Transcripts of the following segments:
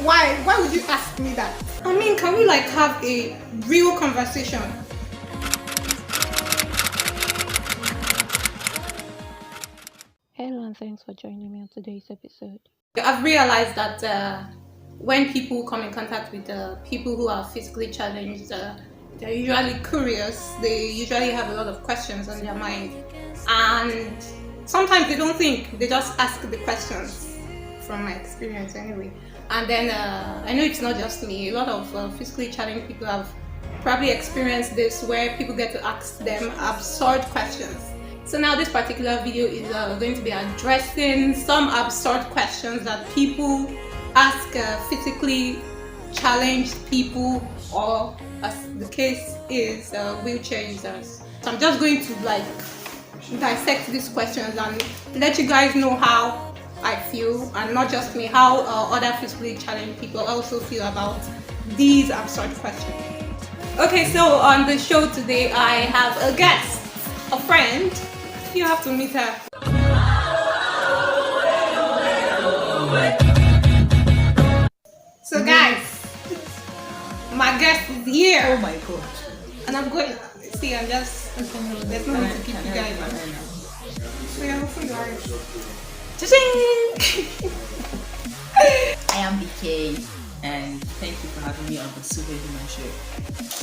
Why would you ask me that? I mean, can we like have a real conversation? Hello and thanks for joining me on today's episode. I've realized that when people come in contact with people who are physically challenged, they're usually curious. They usually have a lot of questions on their mind, and sometimes they don't think. They just ask the questions. From my experience, anyway. And then I know it's not just me. A lot of physically challenged people have probably experienced this, where people get to ask them absurd questions. So now this particular video is going to be addressing some absurd questions that people ask physically challenged people, or as the case is, wheelchair users. So I'm just going to like dissect these questions and let you guys know how I feel, and not just me, how other physically challenged people also feel about these absurd questions. Okay, so on the show today I have a guest, a friend. You have to meet her. So guys, my guest is here. Oh my god. And I'm going, see, I'm just, there's no need to keep you guys. So you're open your eyes. I am Beekay, and thank you for having me on the Superhuman Show.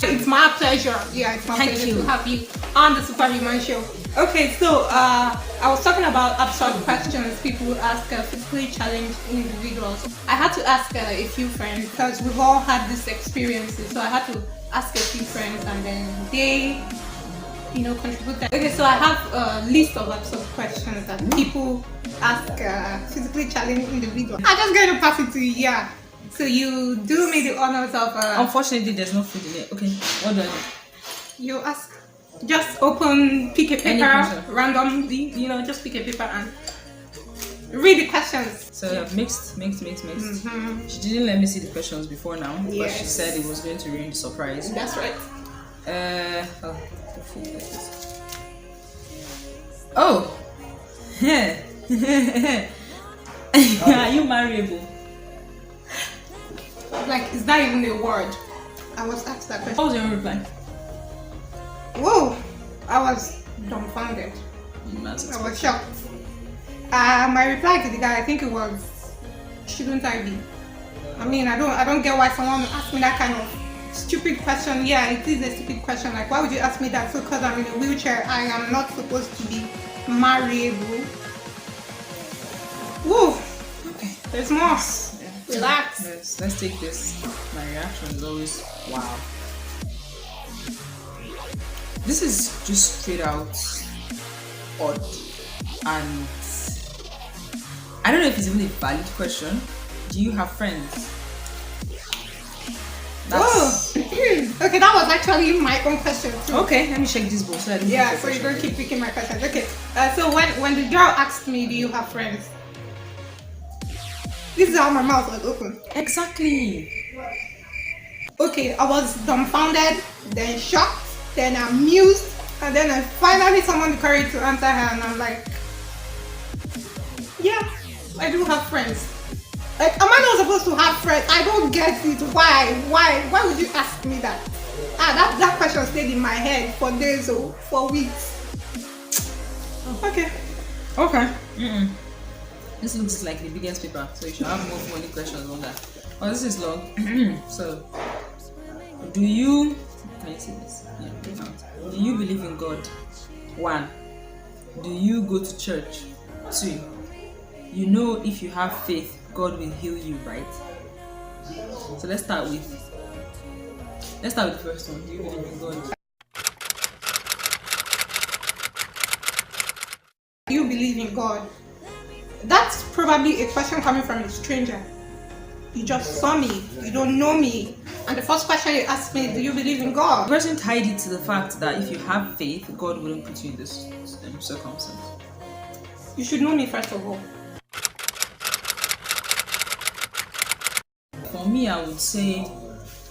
It's my pleasure. Yeah, it's my pleasure to have you on the Superhuman Show. Okay, so I was talking about absurd questions people ask physically challenged individuals. I had to ask a few friends because we've all had these experiences. So I had to ask a few friends, and then they, contribute. Okay, so I have a list of absurd questions that people ask physically challenged individuals. I'm just going to pass it to you. Yeah. So you do me the honors of. Unfortunately, there's no food in it. Okay, what do I do? You ask. Just pick a paper randomly. Just pick a paper and read the questions. So I've mixed. Mm-hmm. She didn't let me see the questions before now, but she said it was going to ruin the surprise. That's right. Oh. Are you marriable? Like, is that even a word? I was asked that question. What was your reply? Whoa! I was dumbfounded. I was shocked. My reply to the guy, I think it was, shouldn't I be? I mean, I don't get why someone asked me that kind of stupid question. Yeah, it is a stupid question. Like, why would you ask me that? So, because I'm in a wheelchair, I am not supposed to be marriable. Woo! Okay, there's more. Yeah. Relax. Let's take this. My reaction is always wow. This is just straight out odd, and I don't know if it's even a valid question. Do you have friends? Oh, okay, that was actually my own question too. Okay, let me check this book so I don't so you don't keep picking my questions. Okay, so when the girl asked me, do you have friends? This is how my mouth was open. Exactly. Okay, I was dumbfounded, then shocked, then amused, and then I finally summoned the courage to answer her, and I'm like, yeah, I do have friends. Like, am I not supposed to have friends? I don't get it. Why would you ask me that? That question stayed in my head for days or for weeks. Okay. This looks like the biggest paper, so you should have more funny questions on that. Oh, this is long. So, can you see this? Yeah, do you believe in God? 1. Do you go to church? 2. You know if you have faith, God will heal you, right? So let's start with the first one. Do you believe in God? Do you believe in God? That's probably a question coming from a stranger. You just saw me, you don't know me, and the first question you asked me, do you believe in God? The person tied it to the fact that if you have faith, God wouldn't put you in this circumstance. You should know me first of all. For me, I would say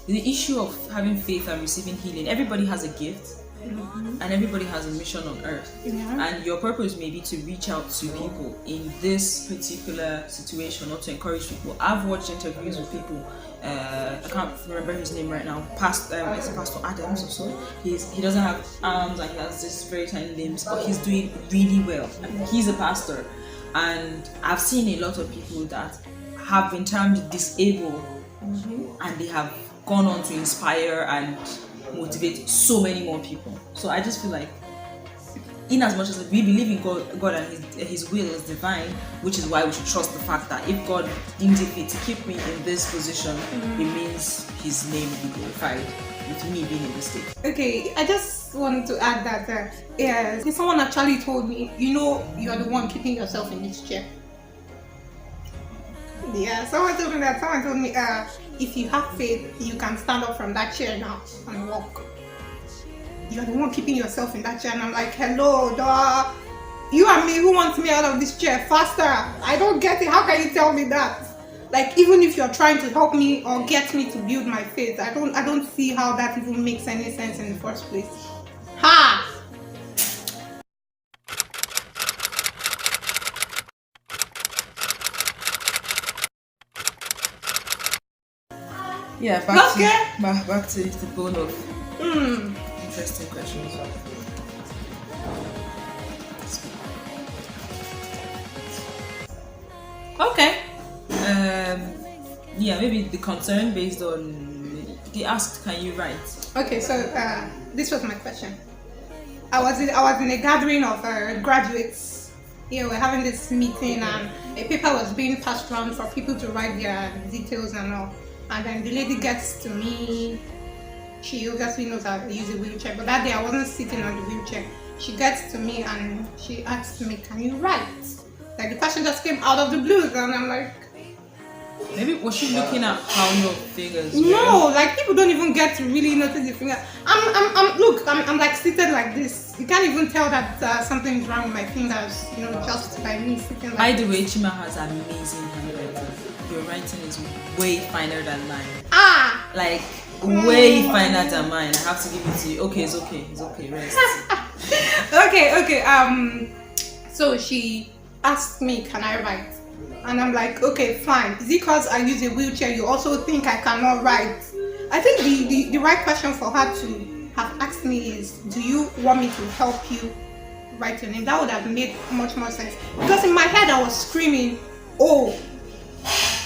the issue of having faith and receiving healing, everybody has a gift. and everybody has a mission on earth. Yeah. And your purpose may be to reach out to people in this particular situation, or to encourage people. I've watched interviews with people. I can't remember his name right now. It's Pastor Adams or so. He doesn't have arms and he has this very tiny limbs, but he's doing really well. And he's a pastor, and I've seen a lot of people that have been termed disabled, and they have gone on to inspire and motivate so many more people. So I just feel like, in as much as we believe in God and his will is divine, which is why we should trust the fact that if God deems it fit to keep me in this position, it means his name will be glorified with me being in this state. Okay, I just wanted to add that someone actually told me, you are the one keeping yourself in this chair. Yeah, someone told me that. Someone told me, if you have faith, you can stand up from that chair now and walk. You're the one keeping yourself in that chair. And I'm like, hello, duh. You and me, who wants me out of this chair faster? I don't get it. How can you tell me that? Like, even if you're trying to help me or get me to build my faith, I don't see how that even makes any sense in the first place. Ha! Yeah, back to the bone of interesting questions. Okay. Maybe the concern based on they asked, can you write? Okay, so this was my question. I was in a gathering of graduates. We're having this meeting, and a paper was being passed around for people to write their details and all. And then the lady gets to me. She obviously knows how to use a wheelchair, but that day I wasn't sitting on the wheelchair. She gets to me and she asks me, can you write? Like, the question just came out of the blue, and I'm like, maybe was she looking at how your fingers were? No, like, people don't even get to really notice the finger. I'm like seated like this. You can't even tell that something's wrong with my fingers, just by me sitting like By the way, Chima has amazing handwriting. Your writing is way finer than mine. Like, way finer than mine. I have to give it to you. Okay, it's okay, rest. Okay. So she asked me, can I write? And I'm like, okay, fine. Is it because I use a wheelchair you also think I cannot write? I think the right question for her to have asked me is, do you want me to help you write your name? That would have made much more sense. Because in my head I was screaming, oh,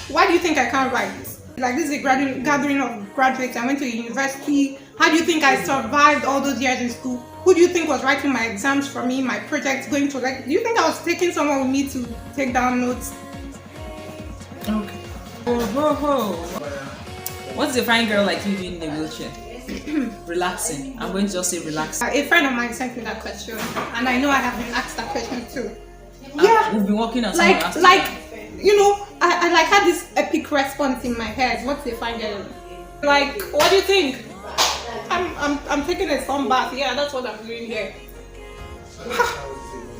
why do you think I can't write? Like, this is a gathering of graduates. I went to university. How do you think I survived all those years in school? Who do you think was writing my exams for me, my projects, do you think I was taking someone with me to take down notes? Okay. What's a fine girl like you doing in a wheelchair? Relaxing. I'm going to just say relaxing. A friend of mine sent me that question, and I know I have been asked that question too. We've been working on I had this epic response in my head. What's a fine girl? Like, what do you think? I'm taking a sun bath. Yeah, that's what I'm doing here.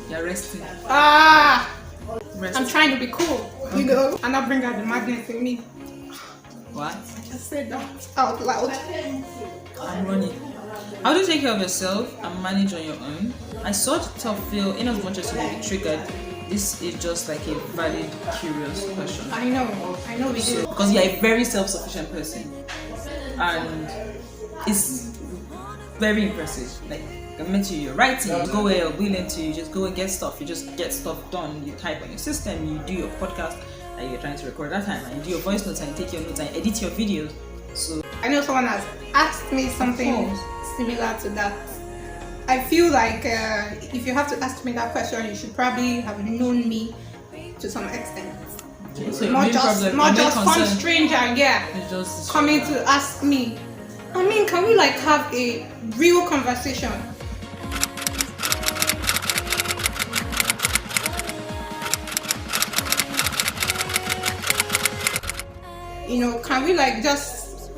You're resting. Resting. I'm trying to be cool, and not bring out the madness in me. What? I just said that out loud. I'm running. How do you take care of yourself and manage on your own? I sort of feel, in as much as you may be triggered, this is just like a valid, curious question. I know we do. Because you're a very self-sufficient person, and it's very impressive. Like, I met you, you're writing, you go where you're willing to, you just go and get stuff, you just get stuff done, you type on your system, you do your podcast that you're trying to record that time, and you do your voice notes and you take your notes and edit your videos. So I know someone has asked me something similar to that. I feel like if you have to ask me that question, you should probably have known me to some extent. Okay, so not just some stranger, just coming to ask me. I mean, can we like have a real conversation? Can we like just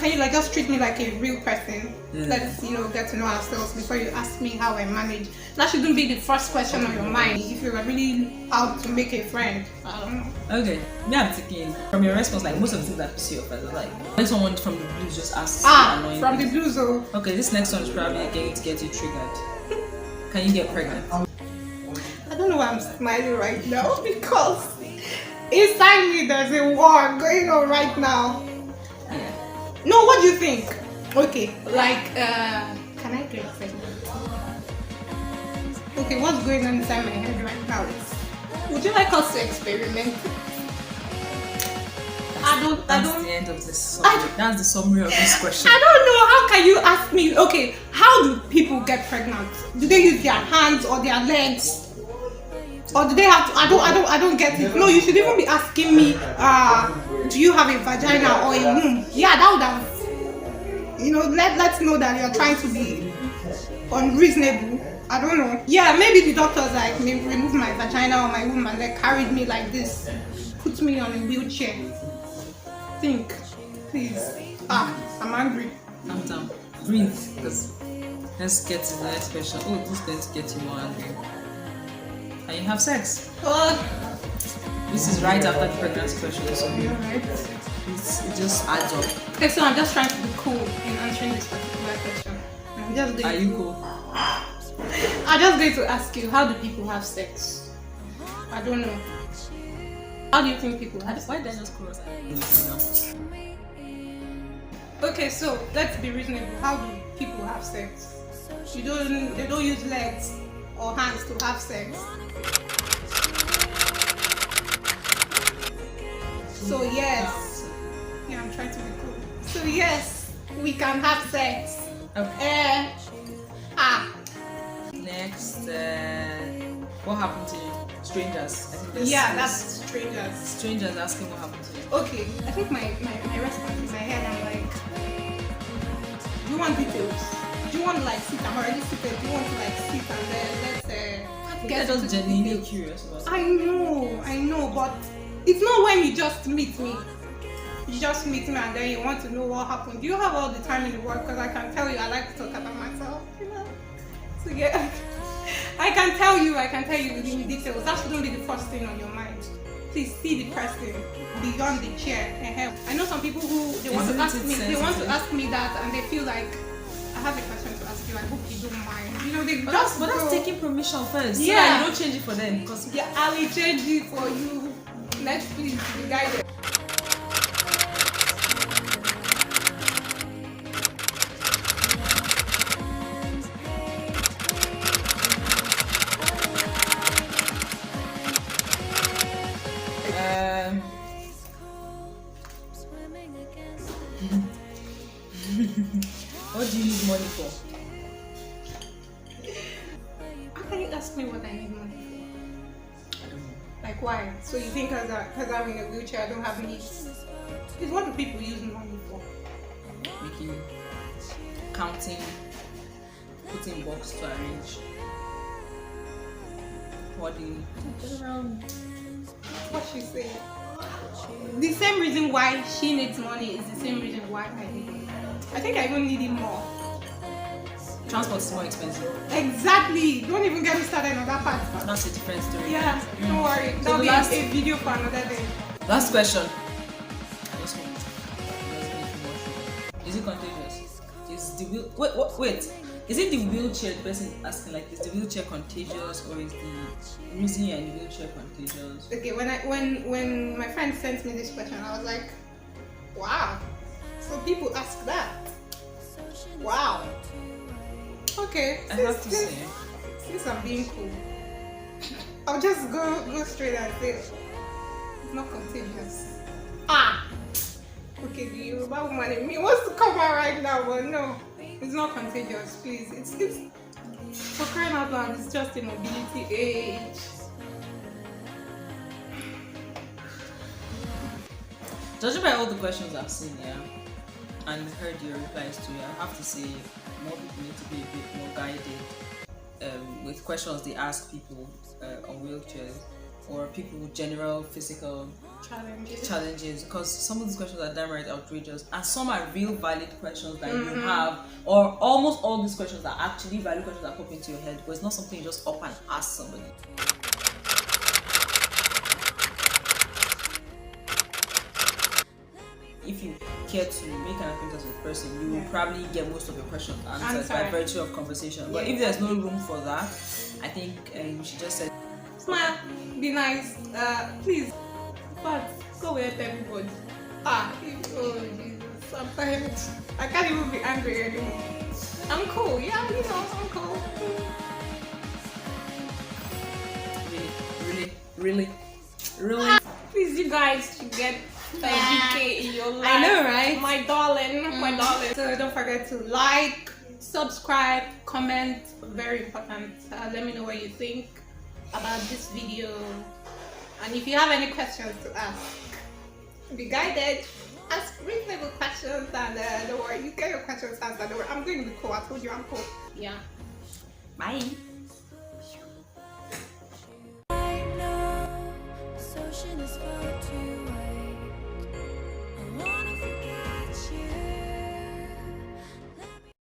can you like just treat me like a real person? Yeah. Let's get to know ourselves before you ask me how I manage. That shouldn't be the first question on your mind if you're really out to make a friend. I don't know. Okay, me I'm thinking from your response, like most of the things that piss you off, like when someone from the blues just asks annoying from things. the blues. Oh, Okay, this next one is probably going to get you triggered. Can you get pregnant? I don't know why I'm smiling right now because inside me there's a war going on right now. Yeah. No, what do you think? Okay, like, can I get pregnant? Okay, what's going on inside my head right now is, would you like us to experiment? That's the end of this summary. That's the summary of this question. I don't know, how can you ask me, okay, how do people get pregnant? Do they use their hands or their legs? Or do they have to, I don't get it. No, you should even be asking me, do you have a vagina or a womb? Yeah, that would have, let's know that you're trying to be unreasonable. I don't know. Yeah, maybe the doctors like maybe remove my vagina or my womb and they carried me like this, put me on a wheelchair. Think, please. I'm angry. Calm down. Breathe. Because let's get to the next question. Oh, this is going to get you more angry. Can you have sex? This is right after the pregnancy question. So Alright. it just adds up. Okay, so I'm just trying to be cool in answering this particular question. Are you cool? I'm just going to ask you, how do people have sex? I don't know. How do you think people have sex? Why did I just cross? Okay, so let's be reasonable. How do people have sex? They don't use legs or hands to have sex. So yes. Yeah, I'm trying to be cool. So yes, we can have sex. Okay. Next, what happened to you? Strangers. I think That's strangers. Strangers asking what happened to you. Okay, I think my response in my head, I'm like, do you want details? Do you want to like sit? I'm already seated. Do you want to like sit and then let's Get into just the genuinely details? curious about it. I know, but it's not when you just meet me. You just meet me and then you want to know what happened. Do you have all the time in the world? Because I can tell you, I like to talk about myself. So yeah, I can tell you in details. That shouldn't be the first thing on your mind. Please see the person beyond the chair. I know some people who they want to ask me that and they feel like I have a question to ask you. I hope you don't mind. They But just that's taking permission first. Yeah. So that you don't change it for them. Because yeah, I will change it for you. Let's please be guided. what do you use money for? How can you ask me what I need money for? I don't know. Like why? So you think because I'm in a wheelchair I don't have needs? It's what do people use money for? Making, counting, putting box to arrange. What do you get around? What she said. The same reason why she needs money is the same reason why I need it. I think I even need it more. Transport is more expensive. Exactly. Don't even get me started on that part. That's a different story. Yeah, don't worry. So That'll the be last- a video for another day. Last question. Is it contagious? Is the wheel wait? Is it the wheelchair the person is asking? Like, is the wheelchair contagious or is the reason you're in the wheelchair contagious? Okay, when my friend sent me this question, I was like, wow. So people ask that. Wow. Okay. I have to say, Since I'm being cool, I'll just go straight and say it's not contagious. Okay, the Yoruba woman in me wants to come out right now, but no, it's not contagious. Please, it's for crying out loud. It's just a mobility age. judging by all the questions I've seen here and heard your replies to, I have to say more people need to be a bit more guided with questions they ask people on wheelchairs or people with general physical challenges, because some of these questions are downright outrageous, and some are real valid questions that you have, or almost all these questions are actually valid questions that pop into your head, but it's not something you just up and ask somebody. If you care to make an acquaintance with a person, you will probably get most of your questions answered by virtue of conversation. But if there's no room for that, I think you should just say, smile, be nice, please, but go with everybody. Oh Jesus, I'm tired. I can't even be angry anymore. I'm cool, yeah, I'm cool. Really? Please, you guys should get Dike in your life. I know, right? My darling. So don't forget to like, subscribe, comment. Very important. Let me know what you think about this video, and if you have any questions to ask, be guided. Ask reasonable questions, and don't worry, you get your questions answered. Don't worry, I'm going to be cool. I told you I'm cool. Yeah. Bye.